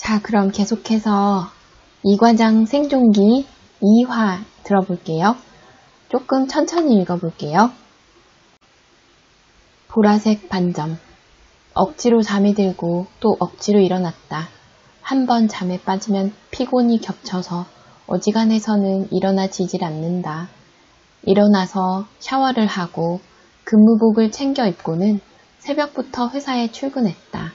자, 그럼 계속해서 이과장 생존기 2화 들어볼게요. 조금 천천히 읽어볼게요. 보라색 반점. 억지로 잠이 들고 또 억지로 일어났다. 한 번 잠에 빠지면 피곤이 겹쳐서 어지간해서는 일어나지질 않는다. 일어나서 샤워를 하고 근무복을 챙겨 입고는 새벽부터 회사에 출근했다.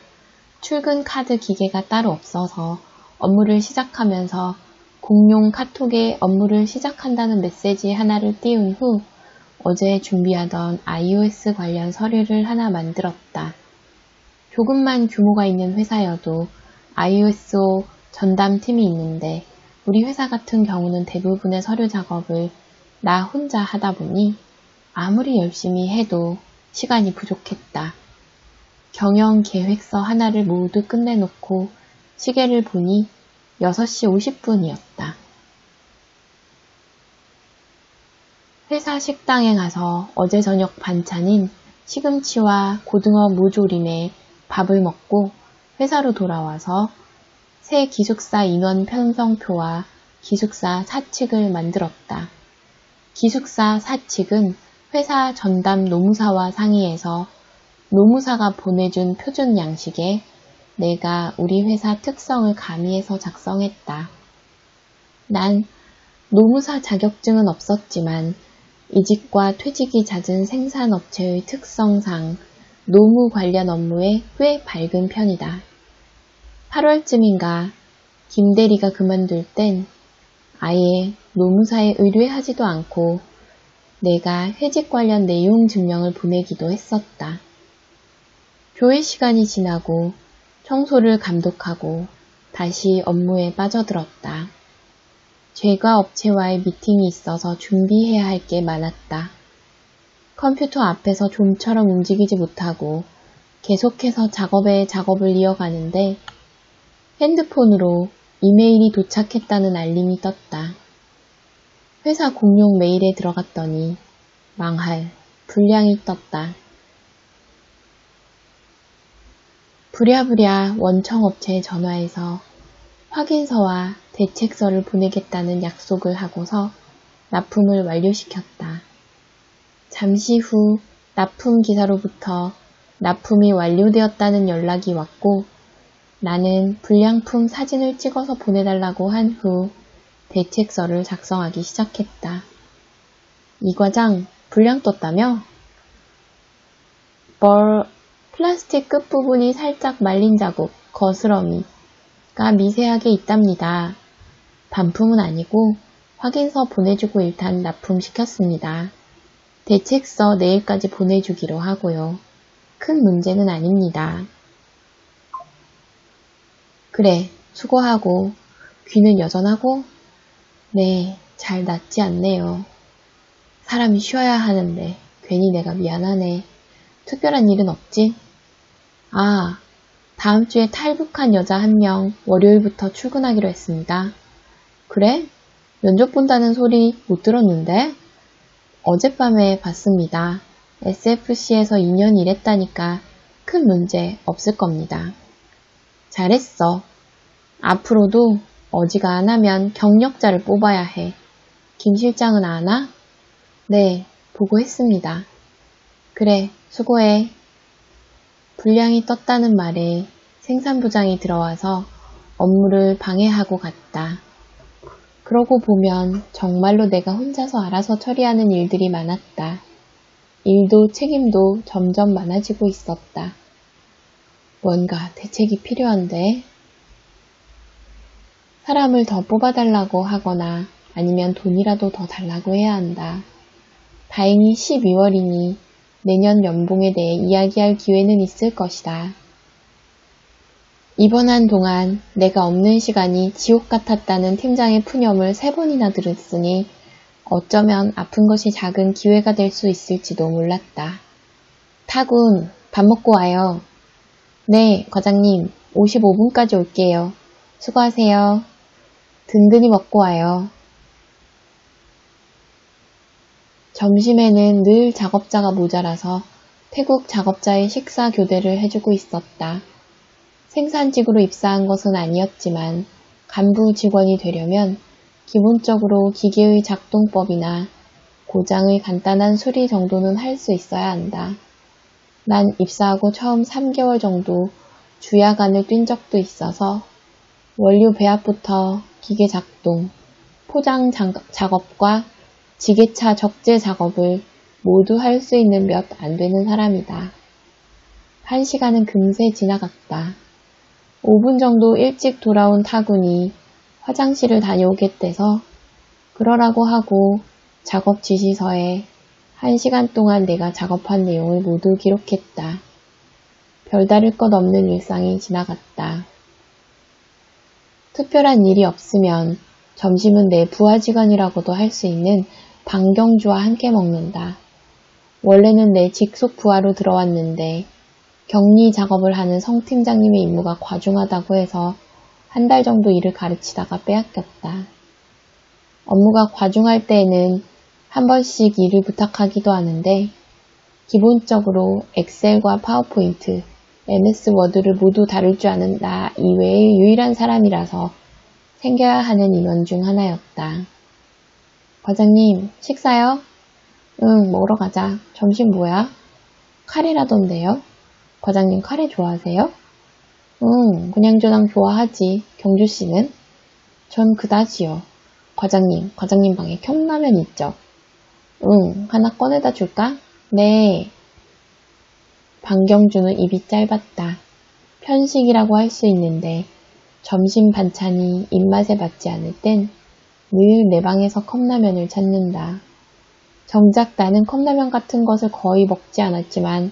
출근 카드 기계가 따로 없어서 업무를 시작하면서 공용 카톡에 업무를 시작한다는 메시지 하나를 띄운 후 어제 준비하던 iOS 관련 서류를 하나 만들었다. 조금만 규모가 있는 회사여도 iOS 전담팀이 있는데 우리 회사 같은 경우는 대부분의 서류 작업을 나 혼자 하다 보니 아무리 열심히 해도 시간이 부족했다. 경영 계획서 하나를 모두 끝내놓고 시계를 보니 6시 50분이었다. 회사 식당에 가서 어제 저녁 반찬인 시금치와 고등어 무조림에 밥을 먹고 회사로 돌아와서 새 기숙사 인원 편성표와 기숙사 사칙을 만들었다. 기숙사 사칙은 회사 전담 노무사와 상의해서 노무사가 보내준 표준 양식에 내가 우리 회사 특성을 가미해서 작성했다. 난 노무사 자격증은 없었지만 이직과 퇴직이 잦은 생산업체의 특성상 노무 관련 업무에 꽤 밝은 편이다. 8월쯤인가 김 대리가 그만둘 땐 아예 노무사에 의뢰하지도 않고 내가 회직 관련 내용 증명을 보내기도 했었다. 교회 시간이 지나고 청소를 감독하고 다시 업무에 빠져들었다. 제과 업체와의 미팅이 있어서 준비해야 할 게 많았다. 컴퓨터 앞에서 좀처럼 움직이지 못하고 계속해서 작업을 이어가는데 핸드폰으로 이메일이 도착했다는 알림이 떴다. 회사 공용 메일에 들어갔더니 망할, 불량이 떴다. 부랴부랴 원청업체에 전화해서 확인서와 대책서를 보내겠다는 약속을 하고서 납품을 완료시켰다. 잠시 후 납품 기사로부터 납품이 완료되었다는 연락이 왔고 나는 불량품 사진을 찍어서 보내달라고 한 후 대책서를 작성하기 시작했다. 이 과장 불량 떴다며? 플라스틱 끝부분이 살짝 말린 자국, 거스러미가 미세하게 있답니다. 반품은 아니고 확인서 보내주고 일단 납품시켰습니다. 대책서 내일까지 보내주기로 하고요. 큰 문제는 아닙니다. 그래, 수고하고 귀는 여전하고? 네, 잘 낫지 않네요. 사람이 쉬어야 하는데 괜히 내가 미안하네. 특별한 일은 없지? 아, 다음 주에 탈북한 여자 한 명 월요일부터 출근하기로 했습니다. 그래? 면접 본다는 소리 못 들었는데? 어젯밤에 봤습니다. SFC에서 2년 일했다니까 큰 문제 없을 겁니다. 잘했어. 앞으로도 어지간하면 경력자를 뽑아야 해. 김 실장은 아나? 네, 보고했습니다. 그래, 수고해. 불량이 떴다는 말에 생산부장이 들어와서 업무를 방해하고 갔다. 그러고 보면 정말로 내가 혼자서 알아서 처리하는 일들이 많았다. 일도 책임도 점점 많아지고 있었다. 뭔가 대책이 필요한데? 사람을 더 뽑아달라고 하거나 아니면 돈이라도 더 달라고 해야 한다. 다행히 12월이니 내년 연봉에 대해 이야기할 기회는 있을 것이다. 입원한 동안 내가 없는 시간이 지옥 같았다는 팀장의 푸념을 3번이나 들었으니 어쩌면 아픈 것이 작은 기회가 될 수 있을지도 몰랐다. 타군, 밥 먹고 와요. 네, 과장님, 55분까지 올게요. 수고하세요. 든든히 먹고 와요. 점심에는 늘 작업자가 모자라서 태국 작업자의 식사 교대를 해주고 있었다. 생산직으로 입사한 것은 아니었지만 간부 직원이 되려면 기본적으로 기계의 작동법이나 고장의 간단한 수리 정도는 할 수 있어야 한다. 난 입사하고 처음 3개월 정도 주야간을 뛴 적도 있어서 원료 배합부터 기계 작동, 포장 작업과 지게차 적재 작업을 모두 할 수 있는 몇 안 되는 사람이다. 1시간은 금세 지나갔다. 5분 정도 일찍 돌아온 타군이 화장실을 다녀오겠대서 그러라고 하고 작업 지시서에 1시간 동안 내가 작업한 내용을 모두 기록했다. 별다를 것 없는 일상이 지나갔다. 특별한 일이 없으면 점심은 내 부하직원이라고도 할 수 있는 방경주와 함께 먹는다. 원래는 내 직속 부하로 들어왔는데 격리 작업을 하는 성 팀장님의 임무가 과중하다고 해서 1달 정도 일을 가르치다가 빼앗겼다. 업무가 과중할 때에는 한 번씩 일을 부탁하기도 하는데 기본적으로 엑셀과 파워포인트, MS 워드를 모두 다룰 줄 아는 나 이외의 유일한 사람이라서 챙겨야 하는 인원 중 하나였다. 과장님, 식사요? 응, 먹으러 가자. 점심 뭐야? 카레라던데요? 과장님 카레 좋아하세요? 응, 그냥저냥 좋아하지. 경주씨는? 전 그다지요. 과장님 방에 컵라면 있죠? 응, 하나 꺼내다 줄까? 네. 방경주는 입이 짧았다. 편식이라고 할 수 있는데 점심 반찬이 입맛에 맞지 않을 땐 늘 내 방에서 컵라면을 찾는다. 정작 나는 컵라면 같은 것을 거의 먹지 않았지만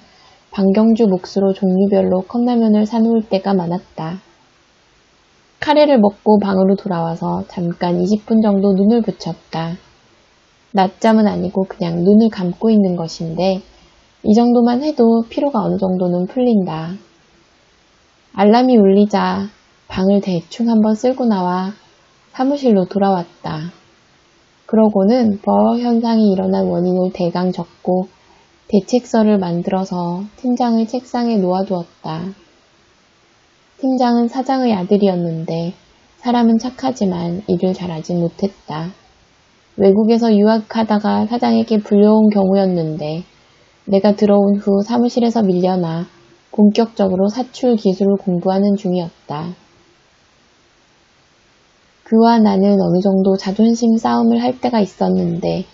방경주 몫으로 종류별로 컵라면을 사놓을 때가 많았다. 카레를 먹고 방으로 돌아와서 잠깐 20분 정도 눈을 붙였다. 낮잠은 아니고 그냥 눈을 감고 있는 것인데 이 정도만 해도 피로가 어느 정도는 풀린다. 알람이 울리자 방을 대충 한번 쓸고 나와 사무실로 돌아왔다. 그러고는 버러 현상이 일어난 원인을 대강 적고 대책서를 만들어서 팀장의 책상에 놓아두었다. 팀장은 사장의 아들이었는데 사람은 착하지만 일을 잘하지 못했다. 외국에서 유학하다가 사장에게 불려온 경우였는데 내가 들어온 후 사무실에서 밀려나 본격적으로 사출 기술을 공부하는 중이었다. 그와 나는 어느 정도 자존심 싸움을 할 때가 있었는데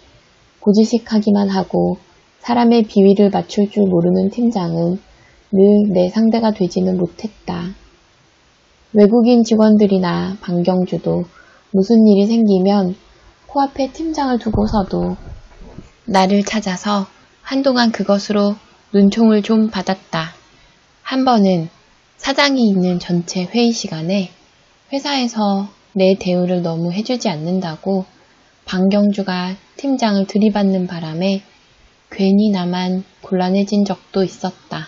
고지식하기만 하고 사람의 비위를 맞출 줄 모르는 팀장은 늘 내 상대가 되지는 못했다. 외국인 직원들이나 방경주도 무슨 일이 생기면 코앞에 팀장을 두고서도 나를 찾아서 한동안 그것으로 눈총을 좀 받았다. 한 번은 사장이 있는 전체 회의 시간에 회사에서 내 대우를 너무 해주지 않는다고 방경주가 팀장을 들이받는 바람에 괜히 나만 곤란해진 적도 있었다.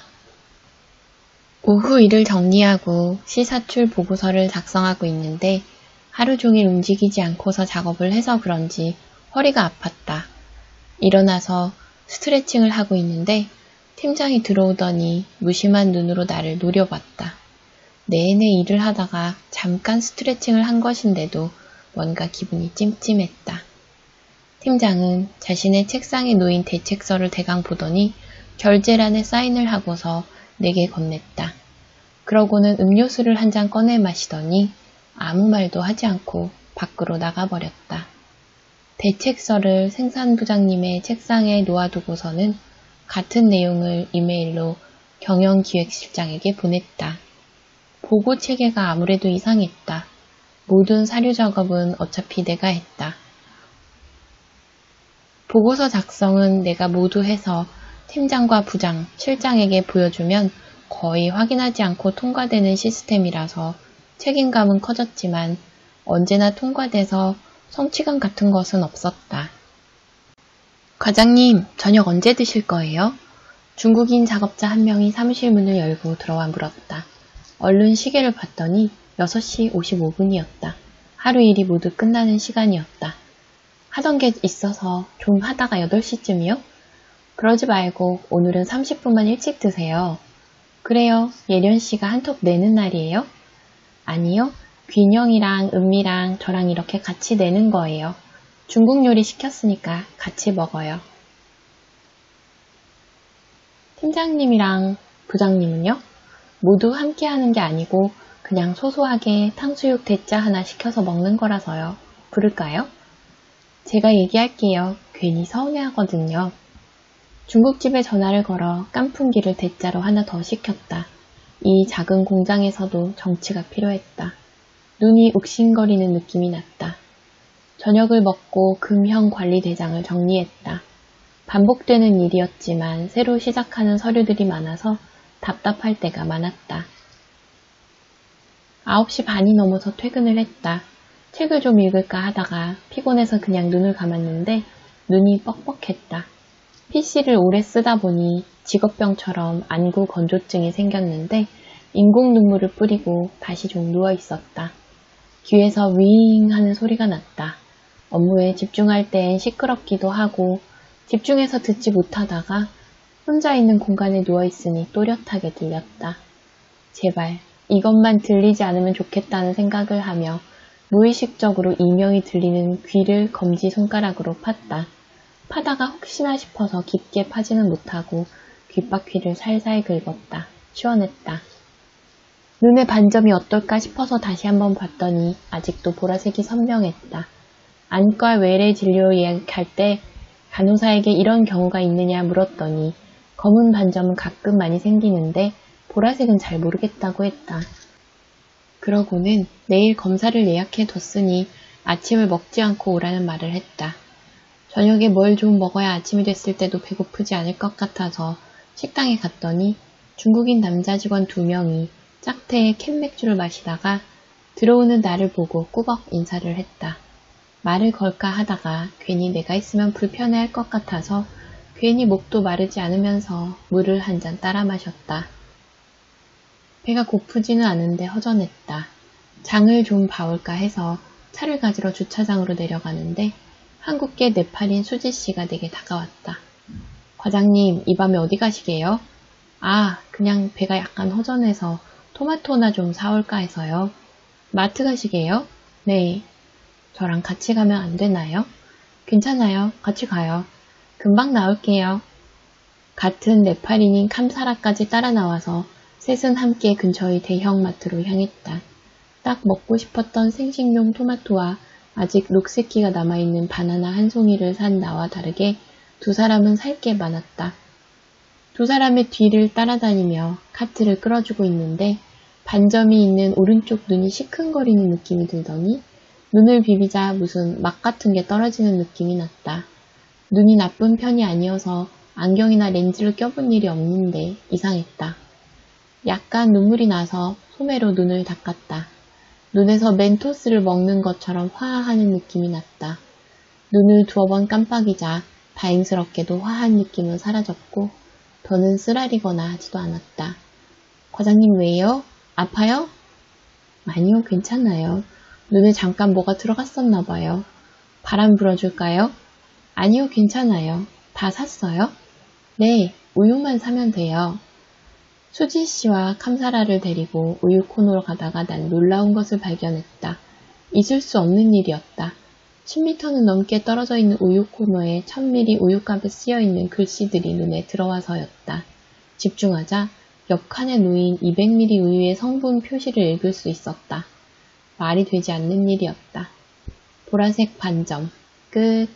오후 일을 정리하고 시사출 보고서를 작성하고 있는데 하루 종일 움직이지 않고서 작업을 해서 그런지 허리가 아팠다. 일어나서 스트레칭을 하고 있는데 팀장이 들어오더니 무심한 눈으로 나를 노려봤다. 내내 일을 하다가 잠깐 스트레칭을 한 것인데도 뭔가 기분이 찜찜했다. 팀장은 자신의 책상에 놓인 대책서를 대강 보더니 결제란에 사인을 하고서 내게 건넸다. 그러고는 음료수를 한 잔 꺼내 마시더니 아무 말도 하지 않고 밖으로 나가버렸다. 대책서를 생산부장님의 책상에 놓아두고서는 같은 내용을 이메일로 경영기획실장에게 보냈다. 보고 체계가 아무래도 이상했다. 모든 사료 작업은 어차피 내가 했다. 보고서 작성은 내가 모두 해서 팀장과 부장, 실장에게 보여주면 거의 확인하지 않고 통과되는 시스템이라서 책임감은 커졌지만 언제나 통과돼서 성취감 같은 것은 없었다. 과장님, 저녁 언제 드실 거예요? 중국인 작업자 한 명이 사무실 문을 열고 들어와 물었다. 얼른 시계를 봤더니 6시 55분이었다. 하루 일이 모두 끝나는 시간이었다. 하던 게 있어서 좀 하다가 8시쯤이요? 그러지 말고 오늘은 30분만 일찍 드세요. 그래요. 예련 씨가 한턱 내는 날이에요? 아니요. 균형이랑 은미랑 저랑 이렇게 같이 내는 거예요. 중국 요리 시켰으니까 같이 먹어요. 팀장님이랑 부장님은요? 모두 함께 하는 게 아니고 그냥 소소하게 탕수육 대짜 하나 시켜서 먹는 거라서요. 부를까요? 제가 얘기할게요. 괜히 서운해하거든요. 중국집에 전화를 걸어 깐풍기를 대짜로 하나 더 시켰다. 이 작은 공장에서도 정치가 필요했다. 눈이 욱신거리는 느낌이 났다. 저녁을 먹고 금형 관리대장을 정리했다. 반복되는 일이었지만 새로 시작하는 서류들이 많아서 답답할 때가 많았다. 9시 반이 넘어서 퇴근을 했다. 책을 좀 읽을까 하다가 피곤해서 그냥 눈을 감았는데 눈이 뻑뻑했다. PC를 오래 쓰다 보니 직업병처럼 안구 건조증이 생겼는데 인공 눈물을 뿌리고 다시 좀 누워 있었다. 귀에서 윙 하는 소리가 났다. 업무에 집중할 땐 시끄럽기도 하고 집중해서 듣지 못하다가 혼자 있는 공간에 누워 있으니 또렷하게 들렸다. 제발 이것만 들리지 않으면 좋겠다는 생각을 하며 무의식적으로 이명이 들리는 귀를 검지손가락으로 팠다. 파다가 혹시나 싶어서 깊게 파지는 못하고 귓바퀴를 살살 긁었다. 시원했다. 눈의 반점이 어떨까 싶어서 다시 한번 봤더니 아직도 보라색이 선명했다. 안과 외래 진료 예약할 때 간호사에게 이런 경우가 있느냐 물었더니 검은 반점은 가끔 많이 생기는데 보라색은 잘 모르겠다고 했다. 그러고는 내일 검사를 예약해 뒀으니 아침을 먹지 않고 오라는 말을 했다. 저녁에 뭘 좀 먹어야 아침이 됐을 때도 배고프지 않을 것 같아서 식당에 갔더니 중국인 남자 직원 2명이 짝태에 캔맥주를 마시다가 들어오는 나를 보고 꾸벅 인사를 했다. 말을 걸까 하다가 괜히 내가 있으면 불편해할 것 같아서 괜히 목도 마르지 않으면서 물을 한 잔 따라 마셨다. 배가 고프지는 않은데 허전했다. 장을 좀 봐올까 해서 차를 가지러 주차장으로 내려가는데 한국계 네팔인 수지씨가 내게 다가왔다. 과장님, 이 밤에 어디 가시게요? 아, 그냥 배가 약간 허전해서 토마토나 좀 사올까 해서요. 마트 가시게요? 네. 저랑 같이 가면 안 되나요? 괜찮아요. 같이 가요. 금방 나올게요. 같은 네팔인인 캄사라까지 따라 나와서 셋은 함께 근처의 대형 마트로 향했다. 딱 먹고 싶었던 생식용 토마토와 아직 녹색기가 남아있는 바나나 한 송이를 산 나와 다르게 두 사람은 살 게 많았다. 두 사람의 뒤를 따라다니며 카트를 끌어주고 있는데 반점이 있는 오른쪽 눈이 시큰거리는 느낌이 들더니 눈을 비비자 무슨 막 같은 게 떨어지는 느낌이 났다. 눈이 나쁜 편이 아니어서 안경이나 렌즈를 껴본 일이 없는데 이상했다. 약간 눈물이 나서 소매로 눈을 닦았다. 눈에서 멘토스를 먹는 것처럼 화하는 느낌이 났다. 눈을 2번 깜빡이자 다행스럽게도 화한 느낌은 사라졌고 더는 쓰라리거나 하지도 않았다. 과장님 왜요? 아파요? 아니요, 괜찮아요. 눈에 잠깐 뭐가 들어갔었나 봐요. 바람 불어줄까요? 아니요, 괜찮아요. 다 샀어요? 네, 우유만 사면 돼요. 수지 씨와 캄사라를 데리고 우유 코너로 가다가 난 놀라운 것을 발견했다. 있을 수 없는 일이었다. 10m는 넘게 떨어져 있는 우유 코너에 1000ml 우유값에 쓰여있는 글씨들이 눈에 들어와서였다. 집중하자 옆 칸에 놓인 200ml 우유의 성분 표시를 읽을 수 있었다. 말이 되지 않는 일이었다. 보라색 반점. 끝.